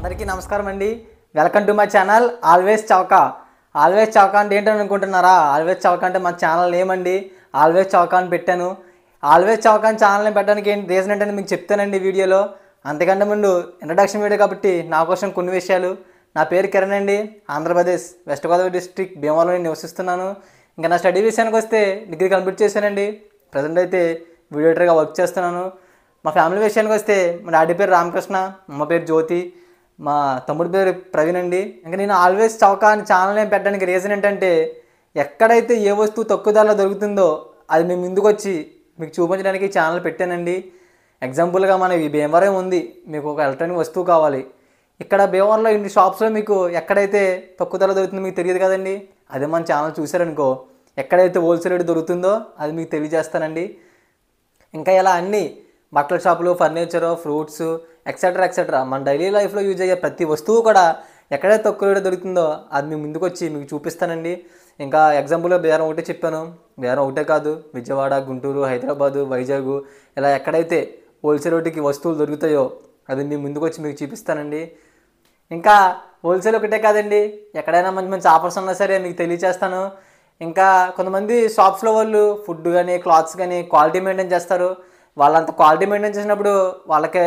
అందరికీ నమస్కారం అండి. Welcome to my channel always Chowka. Always Chowka అంటే ఏంటని అనుకుంటున్నారా? ఆల్వేస్ చౌకా అంటే మన ఛానల్ నేమ్ అండి. ఆల్వేస్ చౌకా అని పెట్టాను. ఆల్వేస్ చౌకా అని ఛానల్ని పెట్టడానికి ఏంటి రీజన్ ఏంటని మీకు చెప్తానండి వీడియోలో. అంతకంటే ముందు ఇంట్రడక్షన్ వీడియో కాబట్టి నా కోసం కొన్ని విషయాలు. నా పేరు కిరణ్ అండి. ఆంధ్రప్రదేశ్ వెస్ట్ గోదావరి డిస్ట్రిక్ట్ భీమవరంలో నివసిస్తున్నాను. ఇంకా నా స్టడీ విషయానికి వస్తే డిగ్రీ కంప్లీట్ చేశానండి. ప్రజెంట్ అయితే వీడియో ఎడిటర్గా వర్క్ చేస్తున్నాను. మా ఫ్యామిలీ విషయానికి వస్తే మా డాడీ పేరు రామకృష్ణ, అమ్మ పేరు జ్యోతి, మా తమ్ముడి పేరు ప్రవీణ్ అండి. ఇంకా నేను ఆల్వేస్ చౌకా అని ఛానల్ నేమ్ పెట్టడానికి రీజన్ ఏంటంటే ఎక్కడైతే ఏ వస్తువు తక్కువ ధరలో దొరుకుతుందో అది మేము ముందుకు వచ్చి మీకు చూపించడానికి ఈ ఛానల్ పెట్టానండి. ఎగ్జాంపుల్గా మన ఈ భీమవరం ఉంది, మీకు ఒక ఎలక్ట్రానిక్ వస్తువు కావాలి. ఇక్కడ భీమవరంలో ఇన్ని షాప్స్లో మీకు ఎక్కడైతే తక్కువ ధరలో దొరుకుతుందో మీకు తెలియదు కదండి. అదే మన ఛానల్ చూసారనుకో ఎక్కడైతే హోల్సేల్ రేట్ దొరుకుతుందో అది మీకు తెలియజేస్తానండి. ఇంకా ఇలా అన్నీ బట్టల షాపులు, ఫర్నిచరు, ఫ్రూట్స్ ఎక్సెట్రా ఎక్సెట్రా మన డైలీ లైఫ్లో యూజ్ అయ్యే ప్రతి వస్తువు కూడా ఎక్కడైతే తక్కువ రేటు దొరుకుతుందో అది మీ ముందుకు వచ్చి మీకు చూపిస్తానండి. ఇంకా ఎగ్జాంపుల్గా బేరం ఒకటే చెప్పాను. బేరం ఒకటే కాదు, విజయవాడ, గుంటూరు, హైదరాబాదు, వైజాగ్ ఇలా ఎక్కడైతే హోల్సేల్ రేటుకి వస్తువులు దొరుకుతాయో అది మీ ముందుకు వచ్చి మీకు చూపిస్తానండి. ఇంకా హోల్సేల్ ఒకటే కాదండి, ఎక్కడైనా మంచి మంచి ఆఫర్స్ ఉన్నా సరే మీకు తెలియజేస్తాను. ఇంకా కొంతమంది షాప్స్లో వాళ్ళు ఫుడ్ కానీ క్లాత్స్ కానీ క్వాలిటీ మెయింటైన్ చేస్తారు. వాళ్ళంత క్వాలిటీ మెయింటైన్ చేసినప్పుడు వాళ్ళకే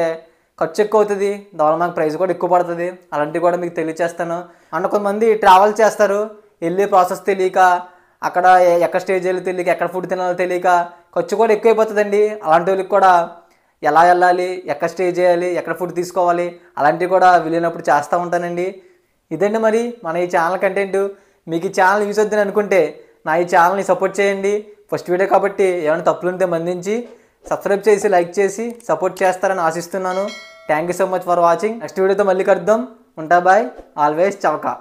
ఖర్చు ఎక్కువ అవుతుంది, దానివల్ల మనకు ప్రైస్ కూడా ఎక్కువ పడుతుంది. అలాంటివి కూడా మీకు తెలియజేస్తాను. అండ్ కొంతమంది ట్రావెల్ చేస్తారు, వెళ్ళే ప్రాసెస్ తెలియక, అక్కడ ఎక్కడ స్టేజ్ వెళ్ళి తెలియక, ఎక్కడ ఫుడ్ తినాలో తెలియక ఖర్చు కూడా ఎక్కువైపోతుందండి. అలాంటి వాళ్ళకి కూడా ఎలా వెళ్ళాలి, ఎక్కడ స్టే చేయాలి, ఎక్కడ ఫుడ్ తీసుకోవాలి అలాంటివి కూడా వెళ్ళినప్పుడు చేస్తూ ఉంటానండి. ఇదండి మరి మన ఈ ఛానల్ కంటెంట్. మీకు ఈ ఛానల్ యూజ్ అవుతుందని అనుకుంటే నా ఈ ఛానల్ని సపోర్ట్ చేయండి. ఫస్ట్ వీడియో కాబట్టి ఏమైనా తప్పులుంటే మందించి సబ్స్క్రైబ్ చేసి లైక్ చేసి సపోర్ట్ చేస్తారని ఆశిస్తున్నాను. Thank you so much for watching. Next వీడియోతో మళ్ళీ కలుద్దాం. ఉంటా బాయ్. ఆల్వేస్ చౌకా.